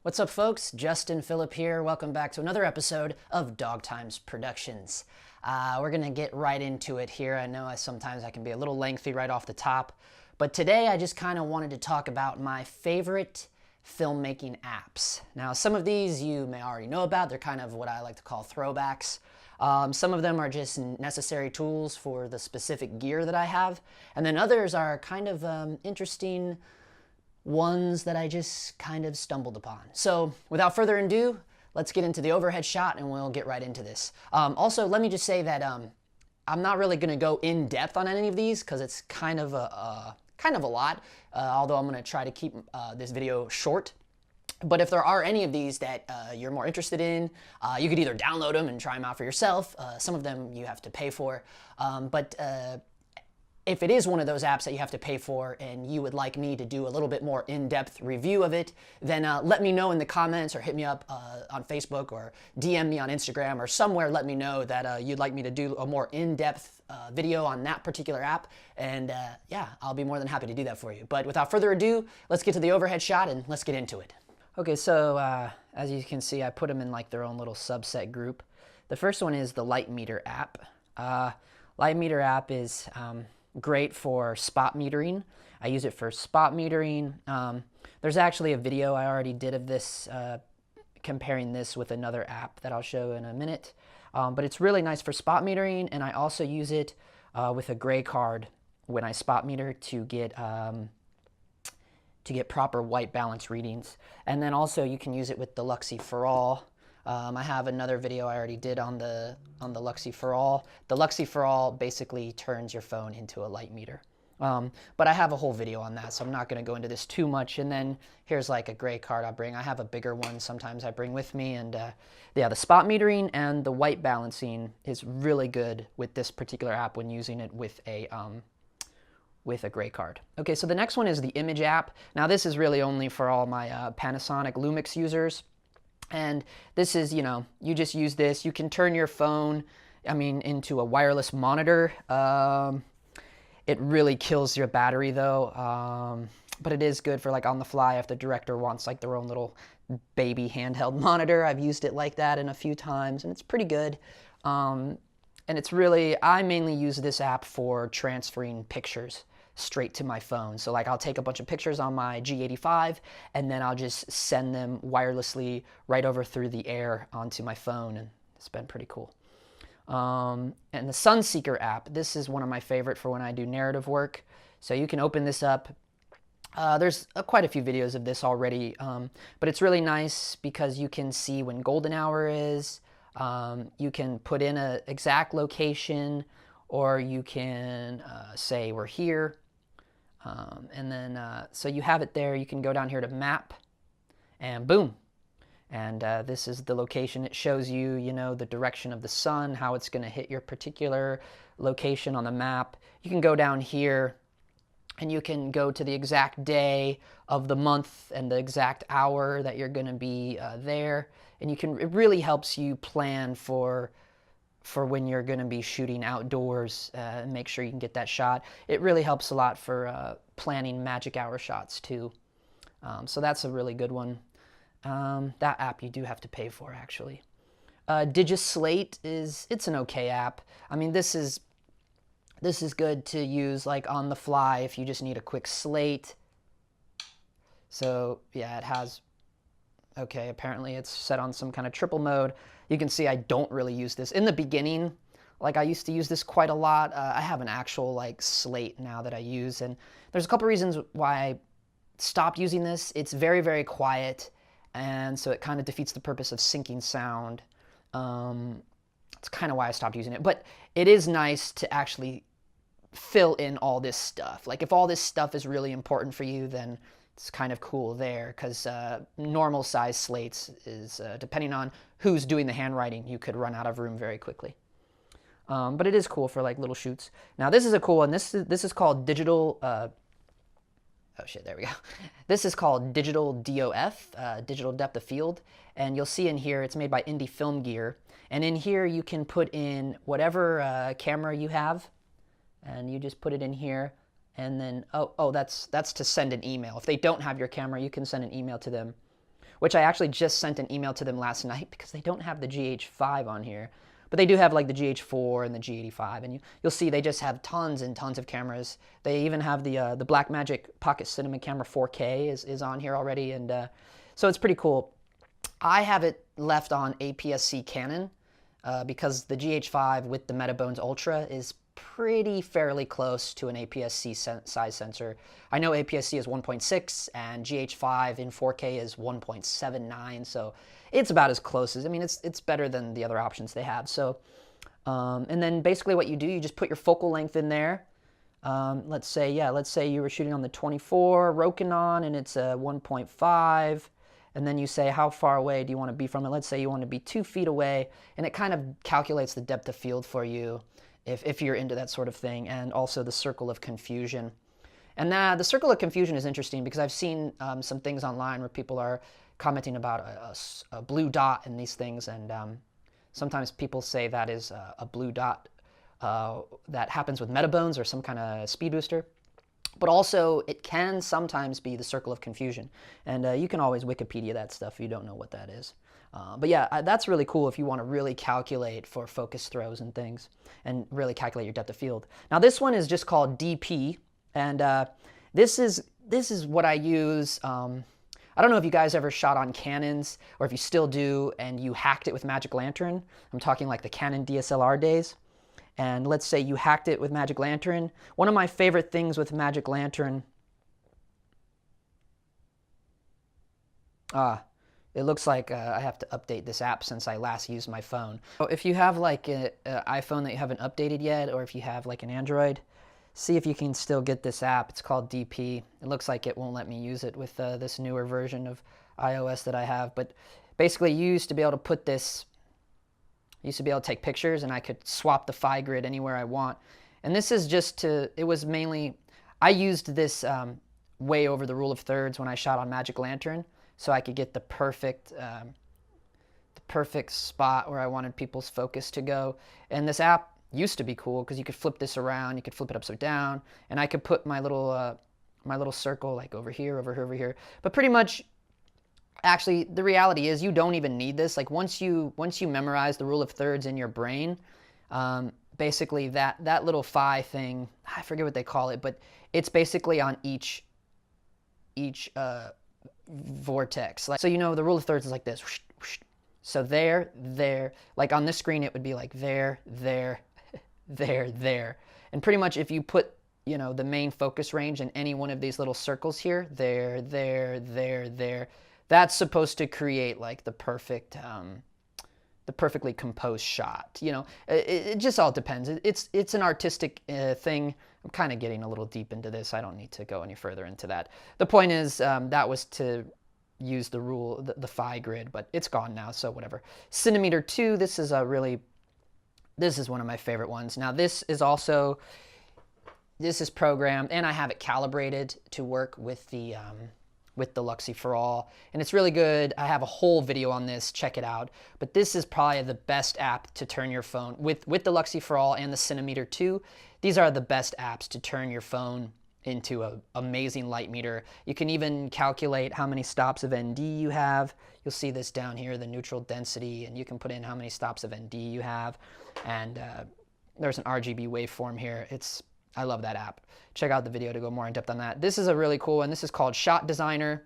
What's up, folks? Justin Phillip here. Welcome back to another episode of Dog Times Productions. We're going to get right into it here. I know sometimes I can be a little lengthy right off the top, but today I just kind of wanted to talk about my favorite filmmaking apps. Now, some of these you may already know about. They're kind of what I like to call throwbacks. Some of them are just necessary tools for the specific gear that I have, and then others are kind of interesting ones that I just kind of stumbled upon. So without further ado, let's get into the overhead shot and we'll get right into this. Also, let me just say that I'm not really going to go in depth on any of these because it's kind of a lot, although I'm going to try to keep this video short. But if there are any of these that you're more interested in, you could either download them and try them out for yourself. Some of them you have to pay for. If it is one of those apps that you have to pay for and you would like me to do a little bit more in-depth review of it, then let me know in the comments or hit me up on Facebook or DM me on Instagram or somewhere. Let me know that you'd like me to do a more in-depth video on that particular app, and yeah, I'll be more than happy to do that for you. But without further ado, let's get to the overhead shot and let's get into it. Okay, so as you can see, I put them in like their own little subset group. The first one is the Light Meter app. Light Meter app is great for spot metering. I use it for spot metering. There's actually a video I already did of this, comparing this with another app that I'll show in a minute. But it's really nice for spot metering, and I also use it with a gray card when I spot meter to get proper white balance readings. And then also you can use it with the Luxy for All. I have another video I already did on the Luxy for All. The Luxy for All basically turns your phone into a light meter. But I have a whole video on that, so I'm not going to go into this too much. And then here's like a gray card I bring. I have a bigger one sometimes I bring with me. And yeah, the spot metering and the white balancing is really good with this particular app when using it with a gray card. Okay, so the next one is the Image app. Now this is really only for all my Panasonic Lumix users. And this is, you just use this. You can turn your phone, into a wireless monitor. It really kills your battery though. But it is good for like on the fly if the director wants like their own little baby handheld monitor. I've used it like that in a few times and it's pretty good. And it's really, I mainly use this app for transferring pictures straight to my phone. So like I'll take a bunch of pictures on my G85 and then I'll just send them wirelessly right over through the air onto my phone, and it's been pretty cool. And the Sunseeker app, this is one of my favorite for when I do narrative work. So you can open this up. There's quite a few videos of this already, but it's really nice because you can see when golden hour is. You can put in an exact location, or you can say we're here. And then, so you have it there. You can go down here to map and boom. And this is the location. It shows you, the direction of the sun, how it's going to hit your particular location on the map. You can go down here and you can go to the exact day of the month and the exact hour that you're going to be there. And it really helps you plan for when you're going to be shooting outdoors and make sure you can get that shot. It really helps a lot for planning magic hour shots too. So that's a really good one. That app you do have to pay for actually. DigiSlate it's an okay app. This is good to use like on the fly if you just need a quick slate. So yeah, it has, okay, apparently it's set on some kind of triple mode. You can see I don't really use this. In the beginning, like I used to use this quite a lot. I have an actual like slate now that I use, and there's a couple reasons why I stopped using this. It's very, very quiet, and so it kind of defeats the purpose of syncing sound. It's kind of why I stopped using it, but it is nice to actually fill in all this stuff. Like if all this stuff is really important for you, then it's kind of cool there, because normal size slates is, depending on who's doing the handwriting, you could run out of room very quickly. But it is cool for like little shoots. Now this is a cool one. This is called digital, oh shit, there we go. This is called digital DOF, digital depth of field. And you'll see in here, it's made by Indie Film Gear. And in here you can put in whatever camera you have, and you just put it in here. And then, that's to send an email. If they don't have your camera, you can send an email to them. which I actually just sent an email to them last night because they don't have the GH5 on here. But they do have like the GH4 and the G85, and you'll see they just have tons and tons of cameras. They even have the Blackmagic Pocket Cinema Camera 4K is on here already, and so it's pretty cool. I have it left on APS-C Canon because the GH5 with the Metabones Ultra is pretty fairly close to an APS-C size sensor. I know APS-C is 1.6 and GH5 in 4K is 1.79, so it's about as close as, I mean, it's better than the other options they have. So, and then basically what you do, you just put your focal length in there. Let's say you were shooting on the 24 Rokinon and it's a 1.5, and then you say how far away do you want to be from it. Let's say you want to be 2 feet away, and it kind of calculates the depth of field for you if you're into that sort of thing, and also the circle of confusion. And the circle of confusion is interesting because I've seen some things online where people are commenting about a blue dot in these things, and sometimes people say that is a blue dot that happens with Metabones or some kind of speed booster. But also, it can sometimes be the circle of confusion. And you can always Wikipedia that stuff if you don't know what that is. But yeah, that's really cool if you want to really calculate for focus throws and things, and really calculate your depth of field. Now this one is just called DP, and this is what I use. I don't know if you guys ever shot on Canons, or if you still do, and you hacked it with Magic Lantern. I'm talking like the Canon DSLR days. And let's say you hacked it with Magic Lantern. One of my favorite things with Magic Lantern, it looks like I have to update this app since I last used my phone. So if you have like an iPhone that you haven't updated yet, or if you have like an Android, see if you can still get this app. It's called DP. It looks like it won't let me use it with this newer version of iOS that I have. But basically, you used to be able to put this, I used to be able to take pictures, and I could swap the phi grid anywhere I want. And this is just it was mainly, I used this way over the rule of thirds when I shot on Magic Lantern, so I could get the perfect spot where I wanted people's focus to go. And this app used to be cool because you could flip this around, you could flip it upside down, and I could put my little circle like over here, over here. But pretty much, actually, the reality is you don't even need this. Like once you memorize the rule of thirds in your brain, basically that little phi thing, I forget what they call it, but it's basically on each vortex. Like, so you know the rule of thirds is like this. So there, like on this screen it would be like there, there. And pretty much if you put, you know, the main focus range in any one of these little circles here, there, that's supposed to create like the perfectly composed shot. You know, it just all depends. It's an artistic thing. I'm kind of getting a little deep into this. I don't need to go any further into that. The point is that was to use the rule, the phi grid, but it's gone now, so whatever. Centimeter 2, this is one of my favorite ones. Now this is programmed, and I have it calibrated to work with the Luxie for All, and it's really good. I have a whole video on this, check it out. But this is probably the best app to turn your phone, with the Luxie for All and the Centimeter 2, these are the best apps to turn your phone into an amazing light meter. You can even calculate how many stops of ND you have. You'll see this down here, the neutral density, and you can put in how many stops of ND you have. And there's an RGB waveform here. I love that app. Check out the video to go more in depth on that. This is a really cool one. This is called Shot Designer,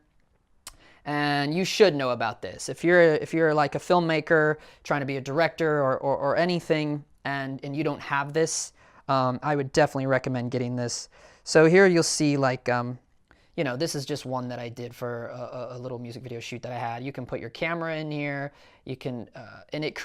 and you should know about this. If you're like a filmmaker trying to be a director or anything, and you don't have this, I would definitely recommend getting this. So here you'll see like, you know, this is just one that I did for a little music video shoot that I had. You can put your camera in here. You can, and it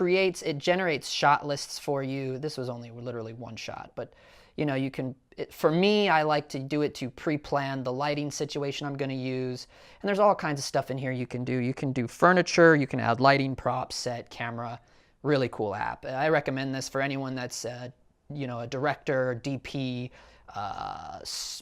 generates shot lists for you. This was only literally one shot, but you know, you can, for me, I like to do it to pre-plan the lighting situation I'm going to use. And there's all kinds of stuff in here you can do. You can do furniture, you can add lighting, props, set, camera. Really cool app. I recommend this for anyone that's, you know, a director, DP,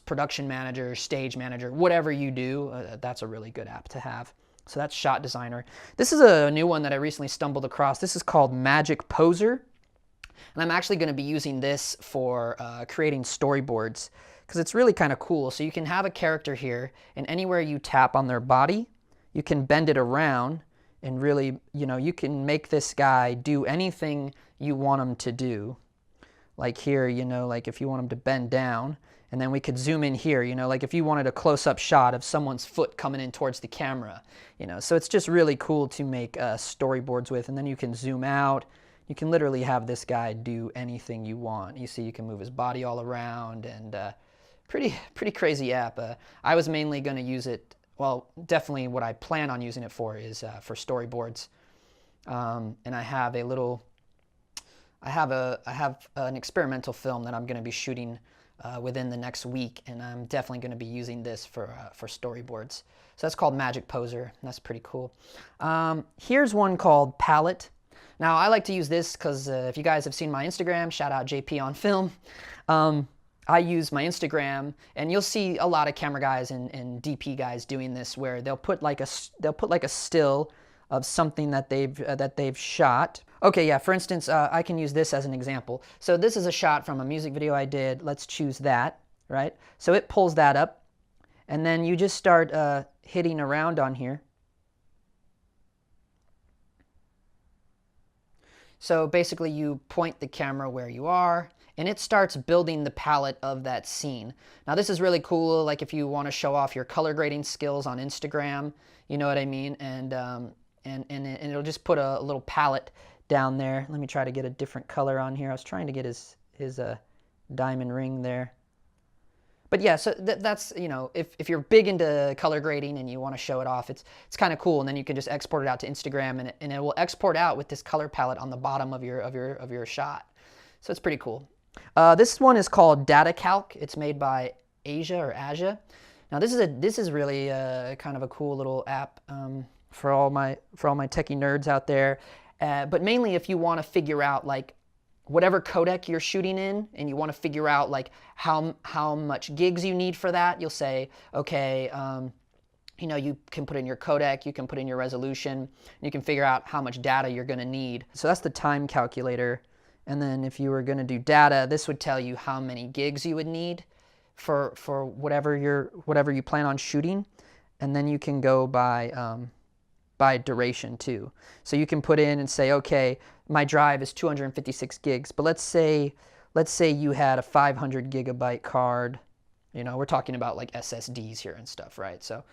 production manager, stage manager, whatever you do. That's a really good app to have. So that's Shot Designer. This is a new one that I recently stumbled across. This is called Magic Poser. And I'm actually going to be using this for creating storyboards because it's really kind of cool. So you can have a character here, and anywhere you tap on their body, you can bend it around and really, you know, you can make this guy do anything you want him to do. Like here, you know, like if you want him to bend down, and then we could zoom in here, you know, like if you wanted a close-up shot of someone's foot coming in towards the camera, you know. So it's just really cool to make storyboards with, and then you can zoom out. You can literally have this guy do anything you want. You see, you can move his body all around, and pretty crazy app. I was mainly going to use it, well, definitely what I plan on using it for is for storyboards. And I have a little, I have an experimental film that I'm going to be shooting within the next week, and I'm definitely going to be using this for storyboards. So that's called Magic Poser. That's pretty cool. Here's one called Palette. Now I like to use this because if you guys have seen my Instagram, shout out JP on Film. I use my Instagram, and you'll see a lot of camera guys and DP guys doing this, where they'll put like a still of something that they've shot. Okay, yeah, for instance, I can use this as an example. So this is a shot from a music video I did. Let's choose that, right? So it pulls that up, and then you just start hitting around on here. So basically you point the camera where you are, and it starts building the palette of that scene. Now this is really cool, like if you want to show off your color grading skills on Instagram, you know what I mean? And it'll just put a little palette down there. Let me try to get a different color on here. I was trying to get his diamond ring there. But yeah, so that's, you know, if you're big into color grading and you want to show it off, it's kind of cool. And then you can just export it out to Instagram, and it will export out with this color palette on the bottom of your shot. So it's pretty cool. This one is called Data Calc. It's made by Asia. Now this is really kind of a cool little app for all my techie nerds out there. But mainly if you want to figure out like whatever codec you're shooting in, and you want to figure out like how much gigs you need for that, you'll say, okay, you know, you can put in your codec, you can put in your resolution, and you can figure out how much data you're going to need. So that's the time calculator. And then if you were going to do data, this would tell you how many gigs you would need for whatever you plan on shooting. And then you can go by duration too. So you can put in and say, okay, my drive is 256 gigs, but let's say you had a 500 gigabyte card. You know, we're talking about like SSDs here and stuff, right? So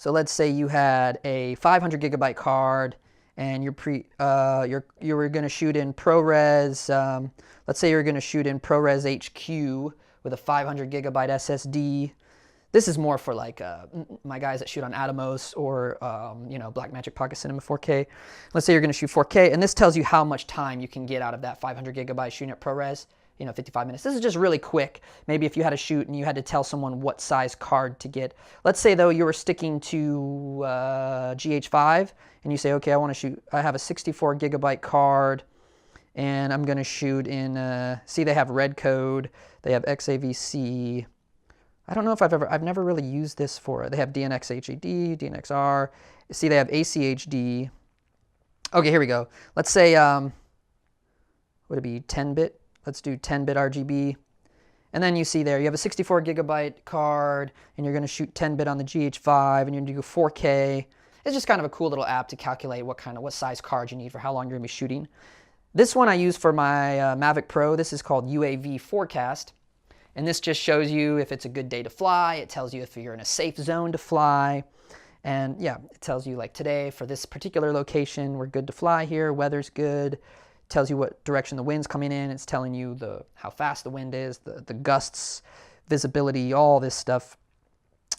let's say you had a 500 gigabyte card, and you were going to shoot in ProRes. Let's say you're going to shoot in ProRes HQ with a 500 gigabyte SSD. This is more for like my guys that shoot on Atomos or you know, Blackmagic Pocket Cinema 4K. Let's say you're going to shoot 4K, and this tells you how much time you can get out of that 500 gigabyte shooting at ProRes. You know, 55 minutes. This is just really quick. Maybe if you had a shoot and you had to tell someone what size card to get. Let's say though you were sticking to GH5, and you say, okay, I have a 64 gigabyte card, and I'm going to shoot in. See, they have red code. They have XAVC. I don't know if I've never really used this for it. They have DNxHD, DNxR. See, they have ACHD. Okay, here we go. Let's say, would it be 10-bit? Let's do 10-bit RGB. And then you see there, you have a 64 gigabyte card, and you're going to shoot 10-bit on the GH5, and you're going to do 4K. It's just kind of a cool little app to calculate what size card you need for how long you're going to be shooting. This one I use for my Mavic Pro. This is called UAV Forecast. And this just shows you if it's a good day to fly. It tells you if you're in a safe zone to fly. And yeah, it tells you like today for this particular location, we're good to fly here. Weather's good. It tells you what direction the wind's coming in. It's telling you how fast the wind is, the gusts, visibility, all this stuff.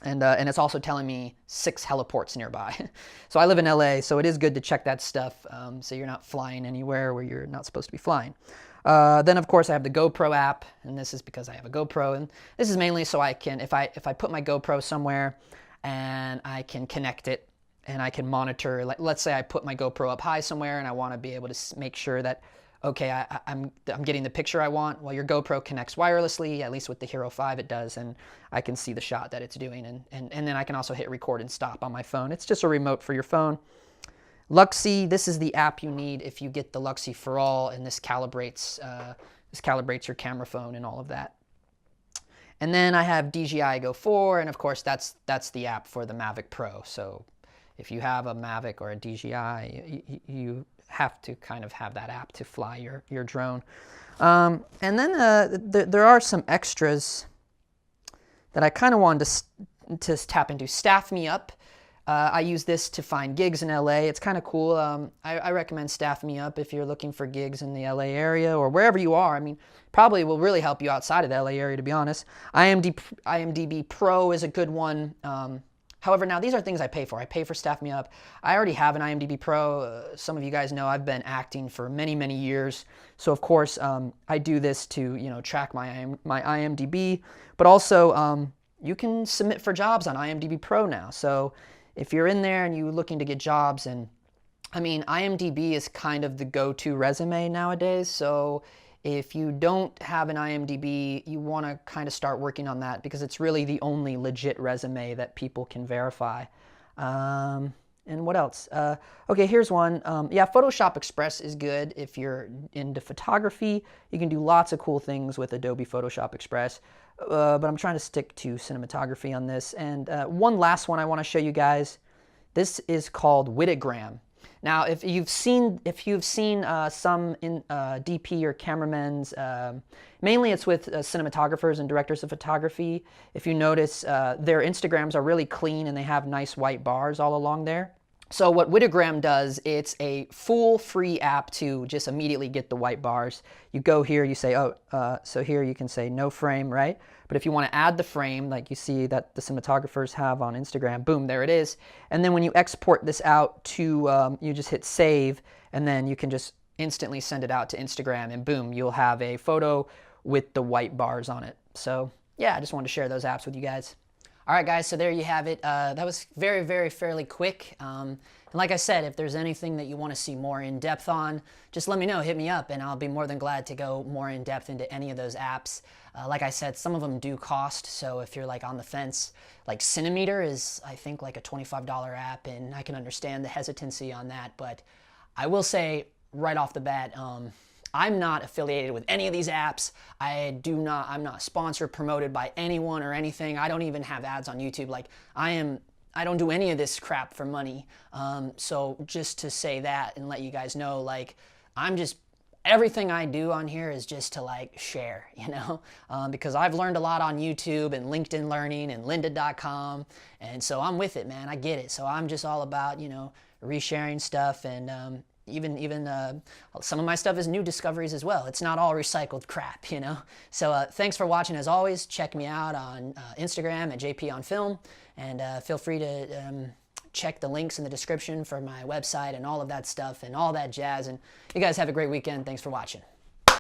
And it's also telling me 6 heliports nearby. So I live in LA, so it is good to check that stuff so you're not flying anywhere where you're not supposed to be flying. Then of course I have the GoPro app, and this is because I have a GoPro, and this is mainly so I can, if I put my GoPro somewhere and I can connect it and I can monitor, like let's say I put my GoPro up high somewhere and I want to be able to make sure that, okay, I'm getting the picture I want. Well, your GoPro connects wirelessly, at least with the Hero 5 it does, and I can see the shot that it's doing, and then I can also hit record and stop on my phone. It's just a remote for your phone. Luxy, this is the app you need if you get the Luxy for All, and this calibrates your camera phone and all of that. And then I have DJI Go 4, and of course that's the app for the Mavic Pro. So if you have a Mavic or a DJI, you have to kind of have that app to fly your drone. And then there are some extras that I kind of wanted to tap into. Staff Me Up. I use this to find gigs in LA. It's kind of cool. I recommend Staff Me Up if you're looking for gigs in the LA area or wherever you are. I mean, probably will really help you outside of the LA area, to be honest. IMDb Pro is a good one. However, now these are things I pay for. I pay for Staff Me Up. I already have an IMDb Pro. Some of you guys know I've been acting for many, many years. So of course, I do this to track my IMDb, but also you can submit for jobs on IMDb Pro now. So if you're in there and you're looking to get jobs, and I mean, IMDb is kind of the go-to resume nowadays. So if you don't have an IMDb, you want to kind of start working on that because it's really the only legit resume that people can verify. And what else? Okay, here's one. Yeah, Photoshop Express is good if you're into photography. You can do lots of cool things with Adobe Photoshop Express. But I'm trying to stick to cinematography on this. And one last one I want to show you guys. This is called Witagram. Now, if you've seen some in DP or cameramen's, mainly it's with cinematographers and directors of photography. If you notice, their Instagrams are really clean and they have nice white bars all along there. So what Witagram does, it's a full free app to just immediately get the white bars. You go here, you say, so here you can say no frame, right? But if you want to add the frame, like you see that the cinematographers have on Instagram, boom, there it is. And then when you export this out to, you just hit save, and then you can just instantly send it out to Instagram, and boom, you'll have a photo with the white bars on it. So yeah, I just wanted to share those apps with you guys. All right, guys, so there you have it. That was fairly quick. And like I said, if there's anything that you want to see more in depth on, just let me know, hit me up, and I'll be more than glad to go more in depth into any of those apps. Like I said, some of them do cost, so if you're like on the fence, like Cinemeter is, I think, like a $25 app, and I can understand the hesitancy on that, but I will say right off the bat, I'm not affiliated with any of these apps. I'm not sponsored, promoted by anyone or anything. I don't even have ads on YouTube. Like I don't do any of this crap for money. So just to say that and let you guys know, like everything I do on here is just to like share, because I've learned a lot on YouTube and LinkedIn Learning and lynda.com. And so I'm with it, man. I get it. So I'm just all about, resharing stuff, and even some of my stuff is new discoveries as well. It's not all recycled crap, So thanks for watching. As always, check me out on Instagram at JPOnFilm, and feel free to check the links in the description for my website and all of that stuff and all that jazz. And you guys have a great weekend. Thanks for watching.